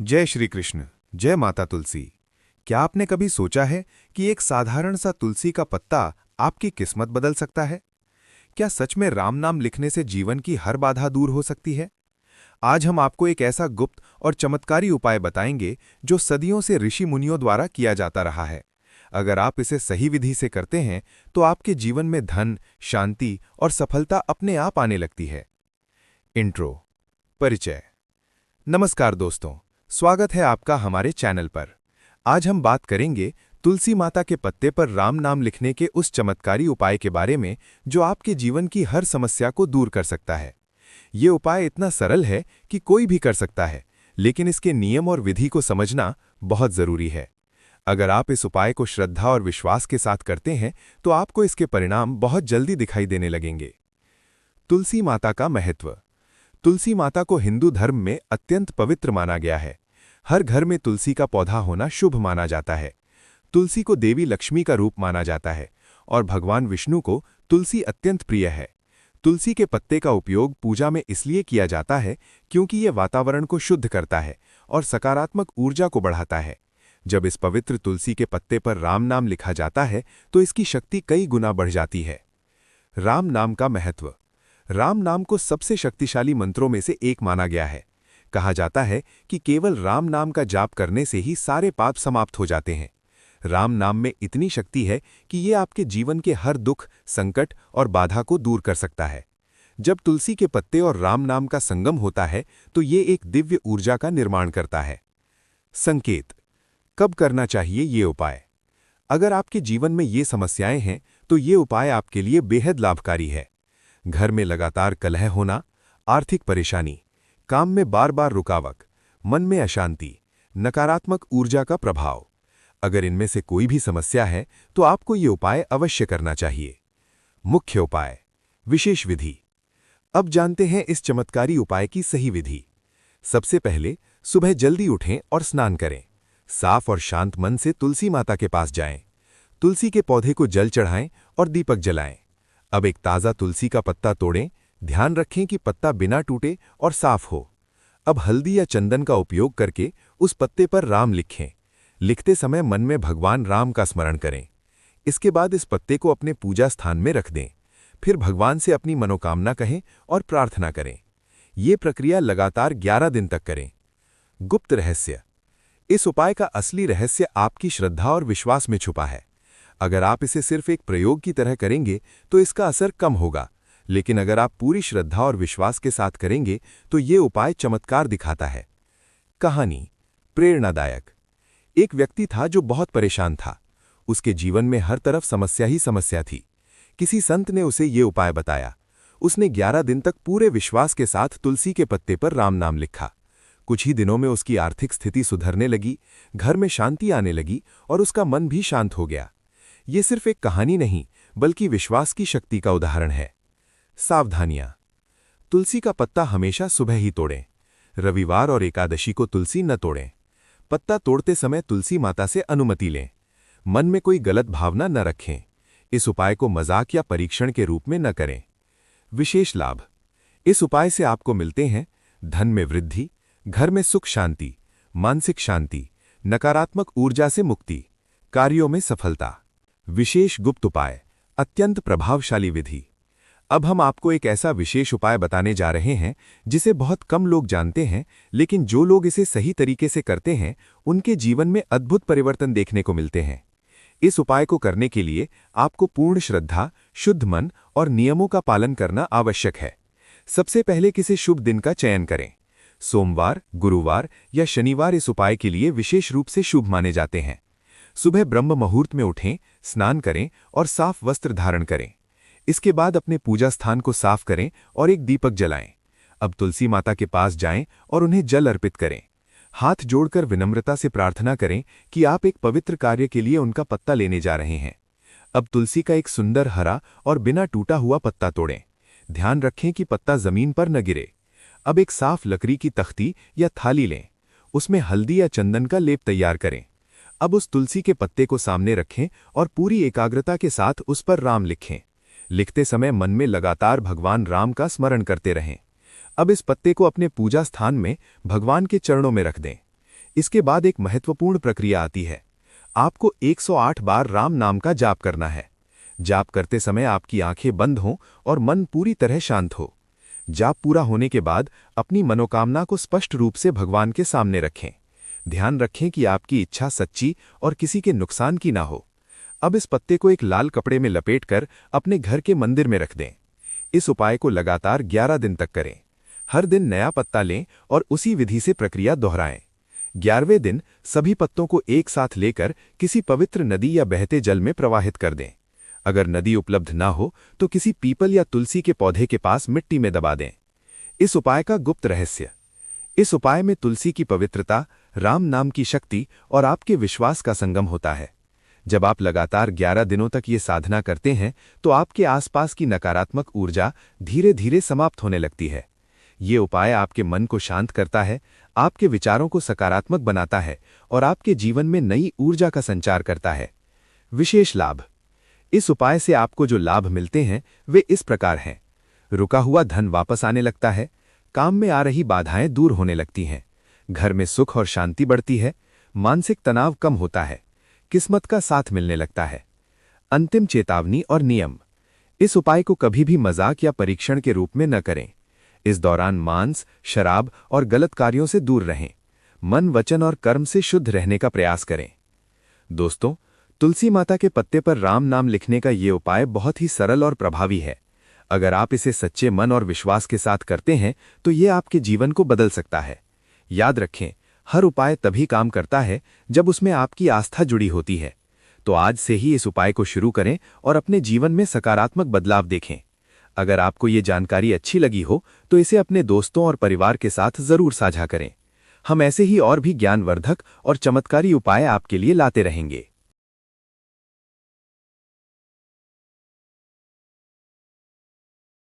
जय श्री कृष्ण। जय माता तुलसी। क्या आपने कभी सोचा है कि एक साधारण सा तुलसी का पत्ता आपकी किस्मत बदल सकता है? क्या सच में राम नाम लिखने से जीवन की हर बाधा दूर हो सकती है? आज हम आपको एक ऐसा गुप्त और चमत्कारी उपाय बताएंगे जो सदियों से ऋषि मुनियों द्वारा किया जाता रहा है। अगर आप इसे सही विधि से करते हैं तो आपके जीवन में धन, शांति और सफलता अपने आप आने लगती है। इंट्रो। परिचय। नमस्कार दोस्तों, स्वागत है आपका हमारे चैनल पर। आज हम बात करेंगे तुलसी माता के पत्ते पर राम नाम लिखने के उस चमत्कारी उपाय के बारे में जो आपके जीवन की हर समस्या को दूर कर सकता है। ये उपाय इतना सरल है कि कोई भी कर सकता है, लेकिन इसके नियम और विधि को समझना बहुत जरूरी है। अगर आप इस उपाय को श्रद्धा और विश्वास के साथ करते हैं तो आपको इसके परिणाम बहुत जल्दी दिखाई देने लगेंगे। तुलसी माता का महत्व। तुलसी माता को हिंदू धर्म में अत्यंत पवित्र माना गया है। हर घर में तुलसी का पौधा होना शुभ माना जाता है। तुलसी को देवी लक्ष्मी का रूप माना जाता है और भगवान विष्णु को तुलसी अत्यंत प्रिय है। तुलसी के पत्ते का उपयोग पूजा में इसलिए किया जाता है क्योंकि ये वातावरण को शुद्ध करता है और सकारात्मक ऊर्जा को बढ़ाता है। जब इस पवित्र तुलसी के पत्ते पर राम नाम लिखा जाता है तो इसकी शक्ति कई गुना बढ़ जाती है। राम नाम का महत्व। राम नाम को सबसे शक्तिशाली मंत्रों में से एक माना गया है। कहा जाता है कि केवल राम नाम का जाप करने से ही सारे पाप समाप्त हो जाते हैं। राम नाम में इतनी शक्ति है कि ये आपके जीवन के हर दुख, संकट और बाधा को दूर कर सकता है। जब तुलसी के पत्ते और राम नाम का संगम होता है तो ये एक दिव्य ऊर्जा का निर्माण करता है। संकेत। कब करना चाहिए ये उपाय? अगर आपके जीवन में ये समस्याएं हैं तो ये उपाय आपके लिए बेहद लाभकारी है। घर में लगातार कलह होना, आर्थिक परेशानी, काम में बार बार रुकावट, मन में अशांति, नकारात्मक ऊर्जा का प्रभाव, अगर इनमें से कोई भी समस्या है तो आपको ये उपाय अवश्य करना चाहिए। मुख्य उपाय, विशेष विधि। अब जानते हैं इस चमत्कारी उपाय की सही विधि। सबसे पहले सुबह जल्दी उठें और स्नान करें। साफ और शांत मन से तुलसी माता के पास जाएं। तुलसी के पौधे को जल चढ़ाएं और दीपक जलाएं। अब एक ताज़ा तुलसी का पत्ता तोड़ें। ध्यान रखें कि पत्ता बिना टूटे और साफ हो। अब हल्दी या चंदन का उपयोग करके उस पत्ते पर राम लिखें। लिखते समय मन में भगवान राम का स्मरण करें। इसके बाद इस पत्ते को अपने पूजा स्थान में रख दें। फिर भगवान से अपनी मनोकामना कहें और प्रार्थना करें। ये प्रक्रिया लगातार 11 दिन तक करें। गुप्त रहस्य। इस उपाय का असली रहस्य आपकी श्रद्धा और विश्वास में छुपा है। अगर आप इसे सिर्फ एक प्रयोग की तरह करेंगे तो इसका असर कम होगा, लेकिन अगर आप पूरी श्रद्धा और विश्वास के साथ करेंगे तो ये उपाय चमत्कार दिखाता है। कहानी। प्रेरणादायक। एक व्यक्ति था जो बहुत परेशान था। उसके जीवन में हर तरफ समस्या ही समस्या थी। किसी संत ने उसे ये उपाय बताया। उसने 11 दिन तक पूरे विश्वास के साथ तुलसी के पत्ते पर राम नाम लिखा। कुछ ही दिनों में उसकी आर्थिक स्थिति सुधरने लगी, घर में शांति आने लगी और उसका मन भी शांत हो गया। ये सिर्फ एक कहानी नहीं बल्कि विश्वास की शक्ति का उदाहरण है। सावधानियां। तुलसी का पत्ता हमेशा सुबह ही तोड़ें। रविवार और एकादशी को तुलसी न तोड़ें। पत्ता तोड़ते समय तुलसी माता से अनुमति लें। मन में कोई गलत भावना न रखें। इस उपाय को मजाक या परीक्षण के रूप में न करें। विशेष लाभ। इस उपाय से आपको मिलते हैं धन में वृद्धि, घर में सुख शांति, मानसिक शांति, नकारात्मक ऊर्जा से मुक्ति, कार्यों में सफलता। विशेष गुप्त उपाय, अत्यंत प्रभावशाली विधि। अब हम आपको एक ऐसा विशेष उपाय बताने जा रहे हैं जिसे बहुत कम लोग जानते हैं, लेकिन जो लोग इसे सही तरीके से करते हैं उनके जीवन में अद्भुत परिवर्तन देखने को मिलते हैं। इस उपाय को करने के लिए आपको पूर्ण श्रद्धा, शुद्ध मन और नियमों का पालन करना आवश्यक है। सबसे पहले किसी शुभ दिन का चयन करें। सोमवार, गुरुवार या शनिवार इस उपाय के लिए विशेष रूप से शुभ माने जाते हैं। सुबह ब्रह्म मुहूर्त में उठें, स्नान करें और साफ वस्त्र धारण करें। इसके बाद अपने पूजा स्थान को साफ करें और एक दीपक जलाएं। अब तुलसी माता के पास जाएं और उन्हें जल अर्पित करें। हाथ जोड़कर विनम्रता से प्रार्थना करें कि आप एक पवित्र कार्य के लिए उनका पत्ता लेने जा रहे हैं। अब तुलसी का एक सुंदर हरा और बिना टूटा हुआ पत्ता तोड़ें। ध्यान रखें कि पत्ता जमीन पर न गिरे। अब एक साफ लकड़ी की तख्ती या थाली लें। उसमें हल्दी या चंदन का लेप तैयार करें। अब उस तुलसी के पत्ते को सामने रखें और पूरी एकाग्रता के साथ उस पर राम लिखें। लिखते समय मन में लगातार भगवान राम का स्मरण करते रहें। अब इस पत्ते को अपने पूजा स्थान में भगवान के चरणों में रख दें। इसके बाद एक महत्वपूर्ण प्रक्रिया आती है। आपको 108 बार राम नाम का जाप करना है। जाप करते समय आपकी आंखें बंद हों और मन पूरी तरह शांत हो। जाप पूरा होने के बाद अपनी मनोकामना को स्पष्ट रूप से भगवान के सामने रखें। ध्यान रखें कि आपकी इच्छा सच्ची और किसी के नुकसान की ना हो। अब इस पत्ते को एक लाल कपड़े में लपेटकर अपने घर के मंदिर में रख दें। इस उपाय को लगातार 11 दिन तक करें। हर दिन नया पत्ता लें और उसी विधि से प्रक्रिया दोहराएं। 11वें दिन सभी पत्तों को एक साथ लेकर किसी पवित्र नदी या बहते जल में प्रवाहित कर दें। अगर नदी उपलब्ध ना हो तो किसी पीपल या तुलसी के पौधे के पास मिट्टी में दबा दें। इस उपाय का गुप्त रहस्य। इस उपाय में तुलसी की पवित्रता, राम नाम की शक्ति और आपके विश्वास का संगम होता है। जब आप लगातार 11 दिनों तक ये साधना करते हैं तो आपके आसपास की नकारात्मक ऊर्जा धीरे धीरे समाप्त होने लगती है। ये उपाय आपके मन को शांत करता है, आपके विचारों को सकारात्मक बनाता है और आपके जीवन में नई ऊर्जा का संचार करता है। विशेष लाभ। इस उपाय से आपको जो लाभ मिलते हैं वे इस प्रकार हैं। रुका हुआ धन वापस आने लगता है, काम में आ रही बाधाएं दूर होने लगती हैं, घर में सुख और शांति बढ़ती है, मानसिक तनाव कम होता है, किस्मत का साथ मिलने लगता है। अंतिम चेतावनी और नियम। इस उपाय को कभी भी मजाक या परीक्षण के रूप में न करें। इस दौरान मांस, शराब और गलत कार्यों से दूर रहें। मन, वचन और कर्म से शुद्ध रहने का प्रयास करें। दोस्तों, तुलसी माता के पत्ते पर राम नाम लिखने का ये उपाय बहुत ही सरल और प्रभावी है। अगर आप इसे सच्चे मन और विश्वास के साथ करते हैं तो ये आपके जीवन को बदल सकता है। याद रखें, हर उपाय तभी काम करता है जब उसमें आपकी आस्था जुड़ी होती है। तो आज से ही इस उपाय को शुरू करें और अपने जीवन में सकारात्मक बदलाव देखें। अगर आपको ये जानकारी अच्छी लगी हो तो इसे अपने दोस्तों और परिवार के साथ जरूर साझा करें। हम ऐसे ही और भी ज्ञानवर्धक और चमत्कारी उपाय आपके लिए लाते रहेंगे।